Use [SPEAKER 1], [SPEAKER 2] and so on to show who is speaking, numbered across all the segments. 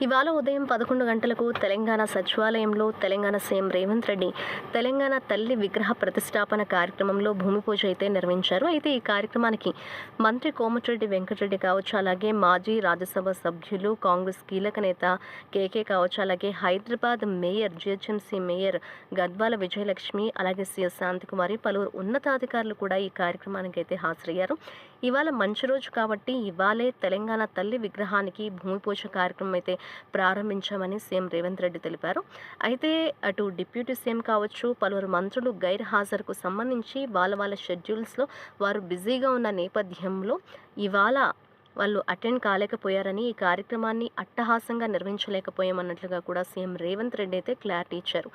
[SPEAKER 1] ఇవాళ ఉదయం 11 గంటలకు తెలంగాణ సచివాలయంలో తెలంగాణ సీఎం రేవంత్ రెడ్డి తెలంగాణ తల్లి విగ్రహ ప్రతిష్టాపన కార్యక్రమంలో భూమి పూజ అయితే నిర్వహించారు. అయితే ఈ కార్యక్రమానికి మంత్రి కోమటిరెడ్డి వెంకటరెడ్డి కావచ్చు, అలాగే మాజీ రాజ్యసభ సభ్యులు, కాంగ్రెస్ కీలక నేత కేకే కావచ్చు, అలాగే Hyderabad mayor, GHMC mayor Gadwal Vijayalakshmi, అలాగే సిఎస్ శాంతికుమారి, పలువురు ఉన్నతాధికారులు కూడా ఈ కార్యక్రమానికి అయితే హాజరయ్యారు. ఇవాళ మంచి రోజు కాబట్టి ఇవాళే తెలంగాణ తల్లి విగ్రహానికి భూమి పూజ కార్యక్రమం అయితే ప్రారంభించామని సీఎం రేవంత్ రెడ్డి తెలిపారు. అయితే అటు డిప్యూటీ సీఎం కావచ్చు, పలువురు మంత్రులు గైర్ హాజరుకు సంబంధించి వాళ్ళ షెడ్యూల్స్లో వారు బిజీగా ఉన్న నేపథ్యంలో ఇవాళ వాళ్ళు అటెండ్ కాలేకపోయారని, ఈ కార్యక్రమాన్ని అట్టహాసంగా నిర్వహించలేకపోయామన్నట్లుగా కూడా సీఎం రేవంత్ రెడ్డి అయితే క్లారిటీ ఇచ్చారు.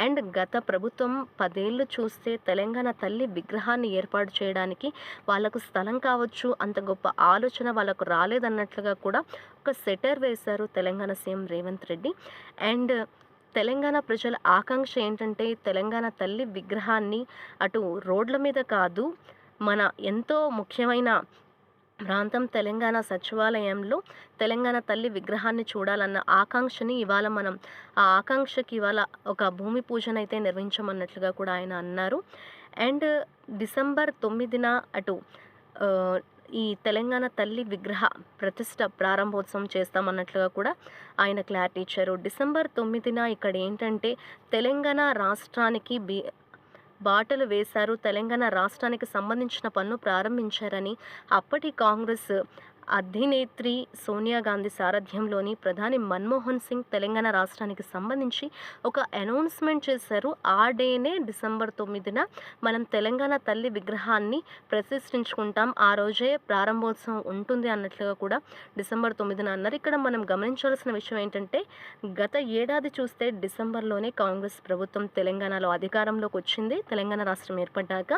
[SPEAKER 1] అండ్ గత ప్రభుత్వం 10 ఏళ్ళు చూస్తే తెలంగాణ తల్లి విగ్రహాన్ని ఏర్పాటు చేయడానికి వాళ్ళకు స్థలం కావచ్చు, అంత గొప్ప ఆలోచన వాళ్ళకు రాలేదన్నట్లుగా కూడా ఒక సెటర్ వేశారు తెలంగాణ సీఎం రేవంత్ రెడ్డి. అండ్ తెలంగాణ ప్రజల ఆకాంక్ష ఏంటంటే తెలంగాణ తల్లి విగ్రహాన్ని అటు రోడ్ల మీద కాదు, మన ఎంతో ముఖ్యమైన ప్రాంతం తెలంగాణ సచివాలయంలో తెలంగాణ తల్లి విగ్రహాన్ని చూడాలన్న ఆకాంక్షని ఇవాళ మనం ఆ ఆకాంక్షకి ఇవాళ ఒక భూమి పూజనైతే నిర్వహించమన్నట్లుగా కూడా ఆయన అన్నారు. అండ్ డిసెంబర్ 9న అటు ఈ తెలంగాణ తల్లి విగ్రహ ప్రతిష్ట ప్రారంభోత్సవం చేస్తామన్నట్లుగా కూడా ఆయన క్లారిటీ ఇచ్చారు. డిసెంబర్ 9న ఇక్కడ ఏంటంటే తెలంగాణ రాష్ట్రానికి బాటలు వేశారు, తెలంగాణ రాష్ట్రానికి సంబంధించిన పన్ను ప్రారంభించారని అప్పటి కాంగ్రెస్ అధినేత్రి సోనియా గాంధీ సారథ్యంలోని ప్రధాని మన్మోహన్ సింగ్ తెలంగాణ రాష్ట్రానికి సంబంధించి ఒక అనౌన్స్మెంట్ చేశారు. ఆ డేనే డిసెంబర్ 9న మనం తెలంగాణ తల్లి విగ్రహాన్ని ప్రతిష్ఠించుకుంటాం, ఆ రోజే ప్రారంభోత్సవం ఉంటుంది అన్నట్లుగా కూడా డిసెంబర్ 9న అన్నారు. ఇక్కడ మనం గమనించాల్సిన విషయం ఏంటంటే గత ఏడాది చూస్తే డిసెంబర్లోనే కాంగ్రెస్ ప్రభుత్వం తెలంగాణలో అధికారంలోకి వచ్చింది, తెలంగాణ రాష్ట్రం ఏర్పడ్డాక.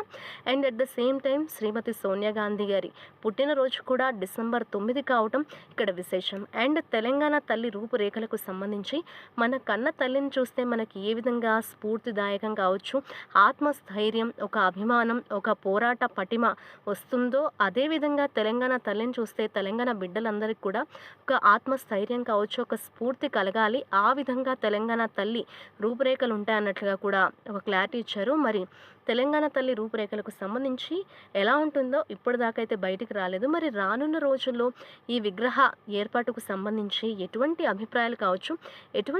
[SPEAKER 1] And at the same time Shrimati Sonia Gandhi గారి పుట్టినరోజు కూడా డిసెంబర్ 9 కావటం ఇక్కడ విశేషం. అండ్ తెలంగాణ తల్లి రూపురేఖలకు సంబంధించి మన కన్న తల్లిని చూస్తే మనకి ఏ విధంగా స్ఫూర్తిదాయకం కావచ్చు, ఆత్మస్థైర్యం, ఒక అభిమానం, ఒక పోరాట పటిమ వస్తుందో అదేవిధంగా తెలంగాణ తల్లిని చూస్తే తెలంగాణ బిడ్డలందరికీ కూడా ఒక ఆత్మస్థైర్యం కావచ్చు, ఒక స్ఫూర్తి కలగాలి, ఆ విధంగా తెలంగాణ తల్లి రూపురేఖలు ఉంటాయన్నట్లుగా కూడా ఒక క్లారిటీ ఇచ్చారు. మరి తెలంగాణ తల్లి రూపురేఖలకు సంబంధించి ఎలా ఉంటుందో ఇప్పటిదాకా అయితే బయటికి రాలేదు. మరి రానున్న రోజుల్లో ఈ విగ్రహ ఏర్పాటుకు సంబంధించి ఎటువంటి అభిప్రాయాలు కావచ్చు, ఎటువంటి